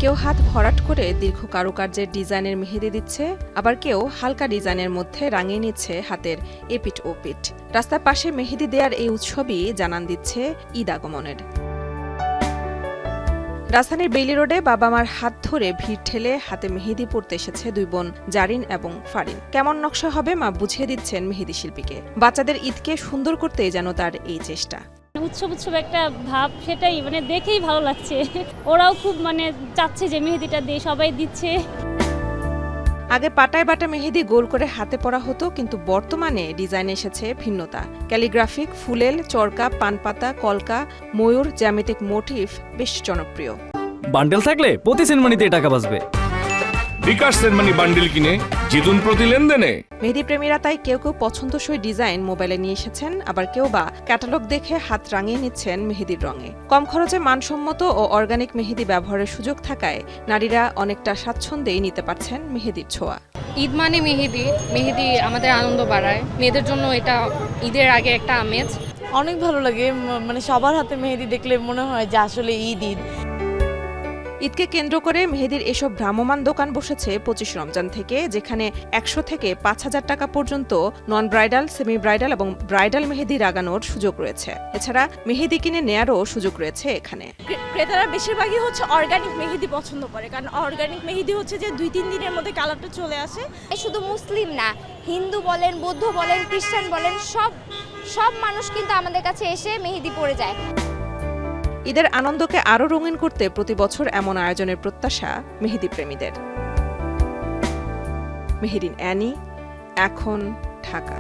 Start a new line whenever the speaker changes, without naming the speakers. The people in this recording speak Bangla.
কেউ হাত ভরাট করে দীর্ঘ কারুকার্যের ডিজাইনের মেহেদি দিচ্ছে, আবার কেউ হালকা ডিজাইনের মধ্যে রাঙিয়ে নিচ্ছে হাতের এপিঠ ওপিঠ। রাস্তার পাশে মেহেদি দেওয়ার এই উৎসবই জানান দিচ্ছে ঈদ আগমনের। রাজধানীর বেইলি রোডে বাবা মার হাত ধরে ভিড় ঠেলে হাতে মেহেদি পরতে এসেছে দুই বোন জারিন এবং ফারিন। কেমন নকশা হবে মা বুঝিয়ে দিচ্ছেন মেহেদি শিল্পীকে। বাচ্চাদের ঈদকে সুন্দর করতেই যেন তার এই চেষ্টা।
উৎসব একটা ভাব, সেটাই দেখেই ভালো লাগছে। ওরাও খুব চাচ্ছে যে মেহেদিটা দিয়ে, সবাই দিচ্ছে।
আগে পাটায় বাটা মেহেদি গোল করে হাতে পরা হতো, কিন্তু বর্তমানে ডিজাইন এসেছে ভিন্নতা। ক্যালিগ্রাফিক, ফুলেল, চরকা, পানপাতা, কলকা, ময়ূর, জ্যামিতিক মোটিফ বেশ জনপ্রিয়।
বান্ডেল থাকলে প্রতি সেনমানিতে টাকা বাঁচবে।
বিকাশ সেনমানি বান্ডেল কিনে জিতুন প্রতি লেনদেনে।
মেহেদি প্রেমীরা তাই কেউ কেউ পছন্দসই ডিজাইন মোবাইলে নিয়ে এসেছেন, আবার কেউ বা ক্যাটালগ দেখে হাত রাঙিয়ে নিচ্ছেন মেহেদির রঙে। কম খরচে মানসম্মত ও অর্গানিক মেহেদি ব্যবহারের সুযোগ থাকায় নারীরা অনেকটা স্বাচ্ছন্দ্যেই নিতে পারছেন মেহেদির ছোঁয়া।
ঈদ মানে মেহেদি আমাদের আনন্দ বাড়ায়। মেয়েদের জন্য এটা ঈদের আগে একটা আমেজ।
অনেক ভালো লাগে, সবার হাতে মেহেদি দেখলে মনে হয় যে আসলে ঈদ।
ঈদকে কেন্দ্র করে মেহেদির এসব ভ্রাম্যমাণ দোকান বসেছে 25 রমজান থেকে, যেখানে 100 থেকে 5,000 টাকা পর্যন্ত নন ব্রাইডাল, সেমি ব্রাইডাল এবং ব্রাইডাল মেহেদি লাগানোর সুযোগ রয়েছে। এছাড়া মেহেদি কিনে নেয়ারও সুযোগ রয়েছে এখানে।
ক্রেতারা বেশিরভাগই অর্গানিক মেহেদি পছন্দ করে, কারণ অর্গানিক মেহেদি যে 2-3 দিনের মধ্যে কালারটা চলে আসে।
শুধু মুসলিম না, হিন্দু বলেন, বৌদ্ধ বলেন, খ্রিস্টান বলেন, সব মানুষ কিন্তু আমাদের কাছে এসে মেহেদি পরে যায়।
ঈদের আনন্দকে আরও রঙিন করতে প্রতি বছর এমন আয়োজনের প্রত্যাশা মেহেদি প্রেমীদের। মেহেরিন অ্যানি, এখন, ঢাকা।